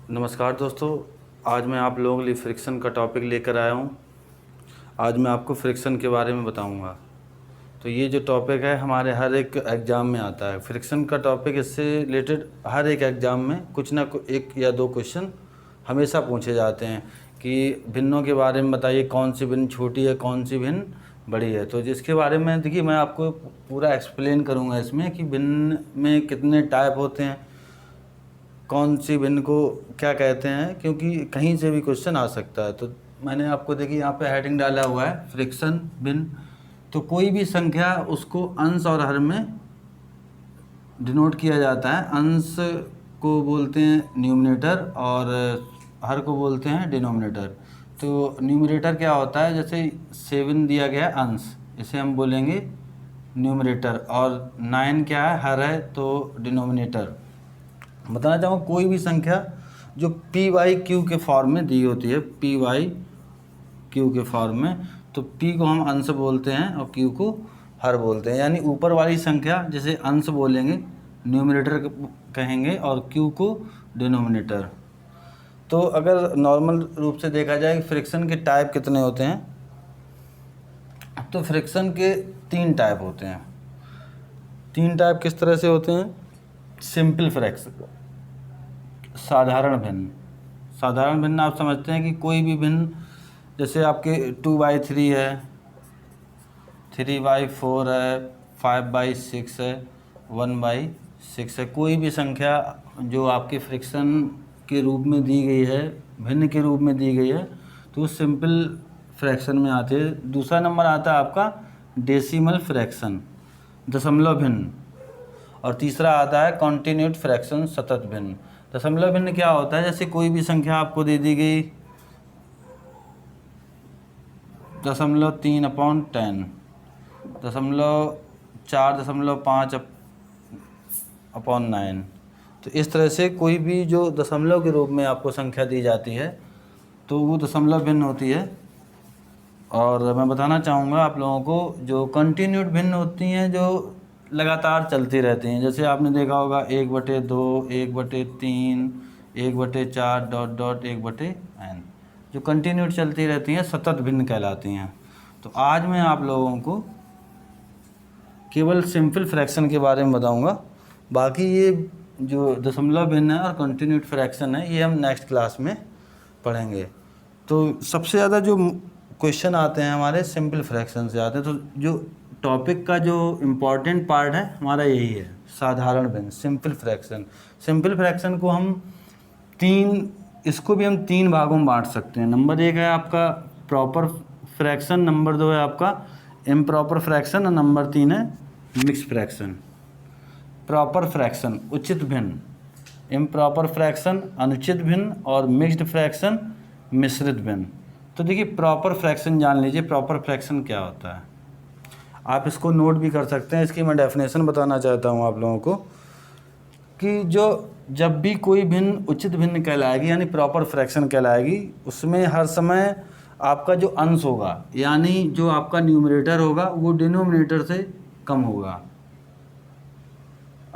नमस्कार दोस्तों, आज मैं आप लोगों के लिए फ्रिक्शन का टॉपिक लेकर आया हूँ। आज मैं आपको फ्रिक्शन के बारे में बताऊँगा। तो ये जो टॉपिक है हमारे हर एक एग्ज़ाम में आता है। फ्रिक्शन का टॉपिक इससे रिलेटेड हर एक एग्ज़ाम में कुछ ना कुछ एक या दो क्वेश्चन हमेशा पूछे जाते हैं कि भिन्नों के बारे में बताइए, कौन सी भिन्न छोटी है, कौन सी भिन्न बड़ी है। तो जिसके बारे में देखिए मैं आपको पूरा एक्सप्लेन करूँगा इसमें कि भिन्न में कितने टाइप होते हैं, कौन सी भिन्न को क्या कहते हैं, क्योंकि कहीं से भी क्वेश्चन आ सकता है। तो मैंने आपको देखिए यहाँ पे हेडिंग डाला हुआ है फ्रिक्शन भिन्न। तो कोई भी संख्या उसको अंश और हर में डिनोट किया जाता है। अंश को बोलते हैं न्यूमरेटर और हर को बोलते हैं डिनोमिनेटर। तो न्यूमरेटर क्या होता है, जैसे 7 दिया गया है अंश, इसे हम बोलेंगे न्यूमरेटर, और 9 क्या है, हर है, तो डिनोमिनेटर। बताना चाहूँगा कोई भी संख्या जो पी वाई क्यू के फॉर्म में दी होती है, पी वाई क्यू के फॉर्म में, तो पी को हम अंश बोलते हैं और क्यू को हर बोलते हैं। यानी ऊपर वाली संख्या जैसे अंश बोलेंगे, न्यूमरेटर कहेंगे, और क्यू को डिनोमिनेटर। तो अगर नॉर्मल रूप से देखा जाए फ्रिक्शन के टाइप कितने होते हैं, तो फ्रिक्शन के 3 टाइप होते हैं। 3 टाइप किस तरह से होते हैं? सिंपल फ्रैक्शन, साधारण भिन्न। साधारण भिन्न आप समझते हैं कि कोई भी भिन्न, जैसे आपके 2/3 है, 3/4 है, 5/6 है, 1/6 है। कोई भी संख्या जो आपके फ्रिक्शन के रूप में दी गई है, भिन्न के रूप में दी गई है, तो वो सिंपल फ्रैक्शन में आते हैं। दूसरा नंबर आता है आपका डेसिमल फ्रैक्शन, दशमलव भिन्न। और तीसरा आता है कॉन्टिन्यूड फ्रैक्शन, सतत भिन्न। दशमलव भिन्न क्या होता है, जैसे कोई भी संख्या आपको दे दी गई 0.3/10, 4.5/9। तो इस तरह से कोई भी जो दशमलव के रूप में आपको संख्या दी जाती है तो वो दशमलव भिन्न होती है। और मैं बताना चाहूँगा आप लोगों को, जो कंटिन्यूड भिन्न होती हैं, जो लगातार चलती रहती हैं, जैसे आपने देखा होगा 1/2, 1/3, 1/4 डॉट डॉट 1/n, जो कंटिन्यूड चलती रहती हैं सतत भिन्न कहलाती हैं। तो आज मैं आप लोगों को केवल सिंपल फ्रैक्शन के बारे में बताऊंगा। बाकी ये जो दशमलव भिन्न है और कंटिन्यूड फ्रैक्शन है, ये हम नेक्स्ट क्लास में पढ़ेंगे। तो सबसे ज़्यादा जो क्वेश्चन आते हैं हमारे सिंपल फ्रैक्शन से आते हैं। तो जो टॉपिक का जो इम्पॉर्टेंट पार्ट है हमारा यही है, साधारण भिन्न, सिंपल फ्रैक्शन। सिंपल फ्रैक्शन को हम इसको भी हम 3 भागों में बांट सकते हैं। नंबर 1 है आपका प्रॉपर फ्रैक्शन, नंबर 2 है आपका इम्प्रॉपर फ्रैक्शन, और नंबर 3 है मिक्स फ्रैक्शन। प्रॉपर फ्रैक्शन उचित भिन्न, इम्प्रॉपर फ्रैक्शन अनुचित भिन्न, और मिक्स्ड फ्रैक्शन मिश्रित भिन्न। तो देखिए प्रॉपर फ्रैक्शन जान लीजिए, प्रॉपर फ्रैक्शन क्या होता है। आप इसको नोट भी कर सकते हैं, इसकी मैं डेफिनेशन बताना चाहता हूँ आप लोगों को कि जब भी कोई भिन्न उचित भिन्न कहलाएगी, यानी प्रॉपर फ्रैक्शन कहलाएगी, उसमें हर समय आपका जो अंश होगा, यानी जो आपका न्यूमरेटर होगा, वो डिनोमिनेटर से कम होगा।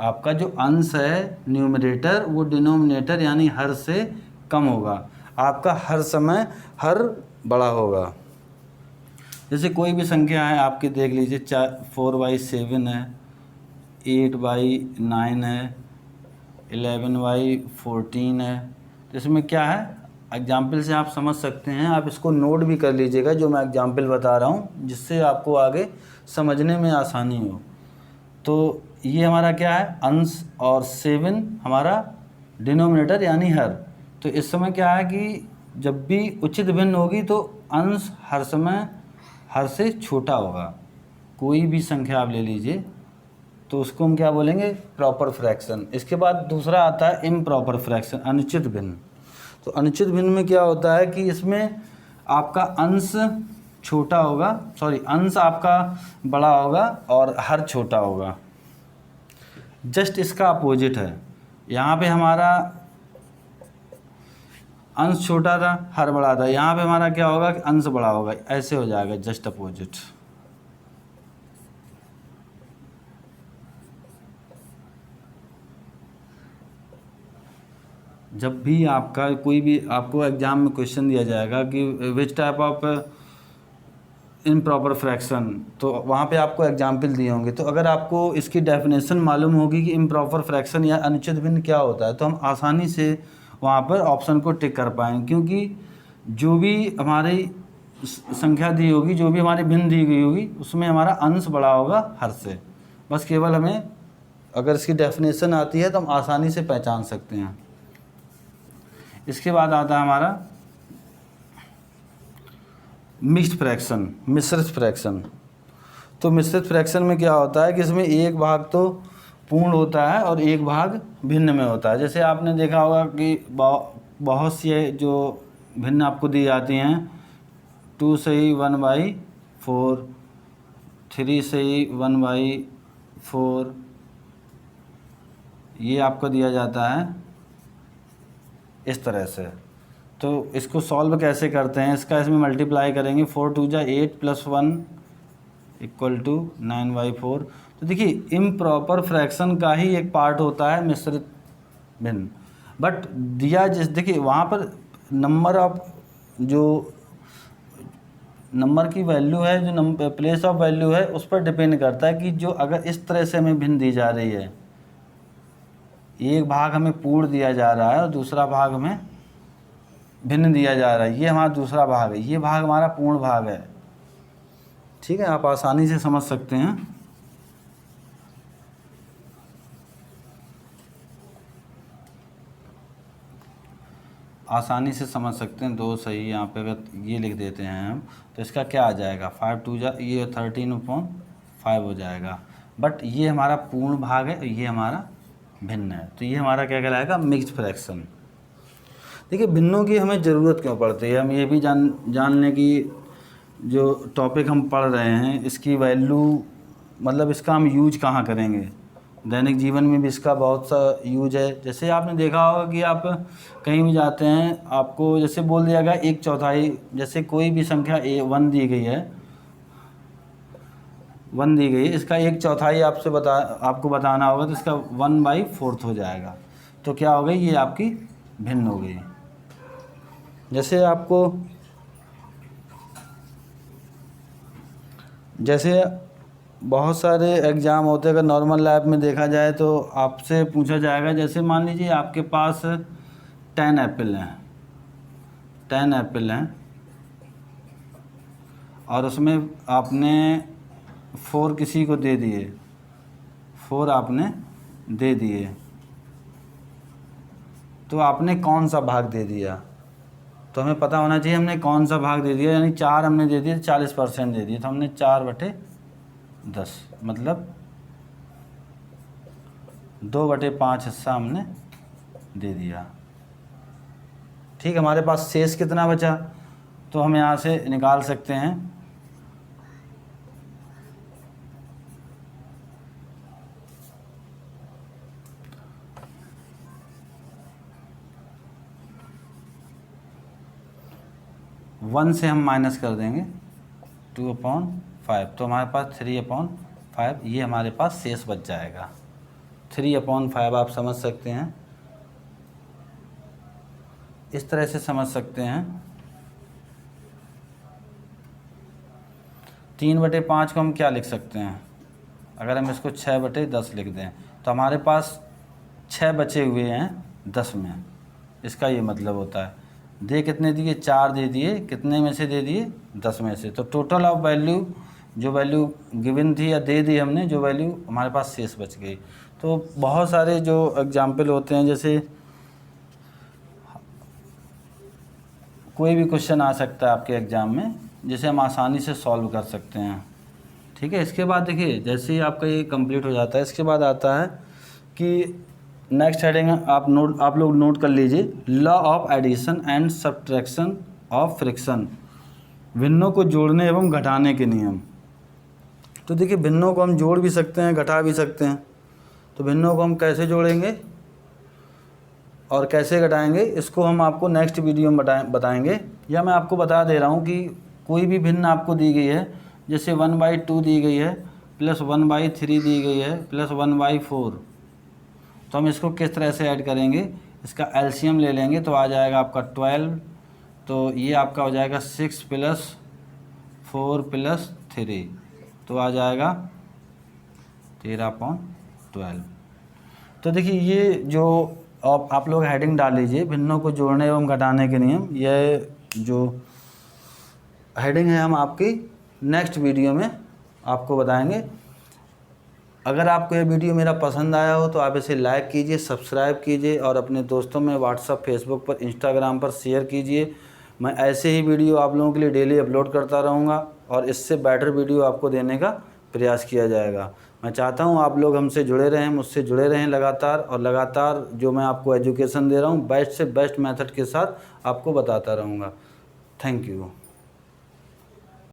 आपका जो अंश है न्यूमरेटर, वो डिनोमिनेटर यानी हर से कम होगा। आपका हर समय हर बड़ा होगा। जैसे कोई भी संख्या है आपकी, देख लीजिए 4/7 है, 8/9 है, 11/14 है। तो इसमें क्या है, एग्जाम्पल से आप समझ सकते हैं। आप इसको नोट भी कर लीजिएगा जो मैं एग्जाम्पल बता रहा हूँ, जिससे आपको आगे समझने में आसानी हो। तो ये हमारा क्या है, अंश, और 7 हमारा डिनोमिनेटर यानी हर। तो इस समय क्या है कि जब भी उचित भिन्न होगी तो अंश हर समय हर से छोटा होगा। कोई भी संख्या आप ले लीजिए तो उसको हम क्या बोलेंगे, प्रॉपर फ्रैक्शन। इसके बाद दूसरा आता है इम्प्रॉपर फ्रैक्शन, अनुचित भिन्न। तो अनुचित भिन्न में क्या होता है कि इसमें आपका अंश छोटा होगा, अंश आपका बड़ा होगा और हर छोटा होगा। जस्ट इसका अपोजिट है, यहाँ पे हमारा अंश छोटा था, हर बड़ा था। यहाँ पे हमारा क्या होगा कि अंश बड़ा होगा, ऐसे हो जाएगा, जस्ट अपोजिट। जब भी आपका कोई भी आपको एग्ज़ाम में क्वेश्चन दिया जाएगा कि which type of improper fraction, तो वहाँ पे आपको एग्जाम्पल दिए होंगे। तो अगर आपको इसकी डेफिनेशन मालूम होगी कि इम्प्रॉपर फ्रैक्शन या अनुचित भिन्न क्या होता है, तो हम आसानी से वहाँ पर ऑप्शन को टिक कर पाएंगे, क्योंकि जो भी हमारी संख्या दी होगी, जो भी हमारी भिन्न दी गई होगी, उसमें हमारा अंश बड़ा होगा हर से। बस केवल हमें अगर इसकी डेफिनेशन आती है तो हम आसानी से पहचान सकते हैं। इसके बाद आता है हमारा मिक्स्ड फ्रैक्शन, मिश्रित फ्रैक्शन। तो मिश्रित फ्रैक्शन में क्या होता है कि इसमें एक भाग तो पूर्ण होता है और एक भाग भिन्न में होता है। जैसे आपने देखा होगा कि बहुत सी जो भिन्न आपको दी जाती हैं, 2 से ही 1/4, 3 से ही 1/4, ये आपको दिया जाता है इस तरह से। तो इसको सॉल्व कैसे करते हैं, इसका इसमें मल्टीप्लाई करेंगे, 4 2 जा 8 + 1 = 9/4। तो देखिए इम्प्रॉपर फ्रैक्शन का ही एक पार्ट होता है मिश्रित भिन्न। बट दिया जिस देखिए वहाँ पर नंबर ऑफ जो नंबर की वैल्यू है, जो प्लेस ऑफ वैल्यू है, उस पर डिपेंड करता है कि जो अगर इस तरह से हमें भिन्न दी जा रही है, एक भाग हमें पूर्ण दिया जा रहा है और दूसरा भाग हमें भिन्न दिया जा रहा है, ये हमारा दूसरा भाग है, ये भाग हमारा पूर्ण भाग है। ठीक है, आप आसानी से समझ सकते हैं। आसानी से समझ सकते हैं। 2 सही, यहाँ पे अगर ये लिख देते हैं हम, तो इसका क्या आ जाएगा, 5 2 जा ये 13/5 हो जाएगा। बट ये हमारा पूर्ण भाग है, ये हमारा भिन्न है, तो ये हमारा क्या कहलाएगा, मिक्स्ड फ्रैक्शन। देखिए भिन्नों की हमें ज़रूरत क्यों पड़ती है, हम ये भी जान लें कि जो टॉपिक हम पढ़ रहे हैं इसकी वैल्यू, मतलब इसका हम यूज कहाँ करेंगे। दैनिक जीवन में भी इसका बहुत सा यूज है। जैसे आपने देखा होगा कि आप कहीं भी जाते हैं, आपको जैसे बोल दिया गया 1/4, जैसे कोई भी संख्या 1 दी गई है, 1 दी गई है, इसका 1/4 आपको बताना होगा, तो इसका 1/4 हो जाएगा। तो क्या हो गई, ये आपकी भिन्न हो गई। जैसे आपको बहुत सारे एग्ज़ाम होते हैं, अगर नॉर्मल लैब में देखा जाए तो आपसे पूछा जाएगा, जैसे मान लीजिए आपके पास 10 एप्पल हैं, 10 एप्पल हैं और उसमें आपने 4 किसी को दे दिए, 4 आपने दे दिए, तो आपने कौन सा भाग दे दिया, तो हमें पता होना चाहिए हमने कौन सा भाग दे दिया। यानी 4 हमने दे दिए, 40% दे दिए, तो हमने 4/10, मतलब 2/5 हिस्सा हमने दे दिया। ठीक, हमारे पास शेष कितना बचा, तो हम यहाँ से निकाल सकते हैं। वन से हम माइनस कर देंगे 2/5, तो हमारे पास 3/5, ये हमारे पास शेष बच जाएगा। 3/5 आप समझ सकते हैं, इस तरह से समझ सकते हैं। 3/5 को हम क्या लिख सकते हैं, अगर हम इसको 6/10 लिख दें, तो हमारे पास 6 बचे हुए हैं 10 में। इसका ये मतलब होता है, दे कितने दिए, 4 दे दिए, कितने में से दे दिए, 10 में से। तो टोटल ऑफ वैल्यू, जो वैल्यू गिवन थी या दे दी हमने, जो वैल्यू हमारे पास शेष बच गई। तो बहुत सारे जो एग्जाम्पल होते हैं, जैसे कोई भी क्वेश्चन आ सकता है आपके एग्ज़ाम में, जिसे हम आसानी से सॉल्व कर सकते हैं। ठीक है, इसके बाद देखिए जैसे ही आपका ये कंप्लीट हो जाता है, इसके बाद आता है कि नेक्स्ट हेडिंग आप लोग नोट कर लीजिए, law of addition and subtraction of fraction, भिन्नों को जोड़ने एवं घटाने के नियम। तो देखिए भिन्नों को हम जोड़ भी सकते हैं, घटा भी सकते हैं। तो भिन्नों को हम कैसे जोड़ेंगे और कैसे घटाएंगे, इसको हम आपको नेक्स्ट वीडियो में बताएंगे। या मैं आपको बता दे रहा हूँ कि कोई भी भिन्न आपको दी गई है, जैसे 1/2 दी गई है, प्लस 1/3 दी गई है, प्लस 1/4, तो हम इसको किस तरह से ऐड करेंगे, इसका एलसीएम ले लेंगे तो आ जाएगा आपका 12। तो ये आपका हो जाएगा 6 + 4 + 3 तो आ जाएगा 13/12। तो देखिए ये जो आप लोग हेडिंग डाल लीजिए, भिन्नों को जोड़ने एवं घटाने के नियम। यह जो हेडिंग है हम आपकी नेक्स्ट वीडियो में आपको बताएंगे। अगर आपको ये वीडियो मेरा पसंद आया हो तो आप इसे लाइक कीजिए, सब्सक्राइब कीजिए और अपने दोस्तों में व्हाट्सएप, फेसबुक पर, इंस्टाग्राम पर शेयर कीजिए। मैं ऐसे ही वीडियो आप लोगों के लिए डेली अपलोड करता रहूँगा और इससे बेटर वीडियो आपको देने का प्रयास किया जाएगा। मैं चाहता हूँ आप लोग हमसे जुड़े रहें, मुझसे जुड़े रहें लगातार, और लगातार जो मैं आपको एजुकेशन दे रहा हूँ बेस्ट से बेस्ट मेथड के साथ आपको बताता रहूँगा। Thank you.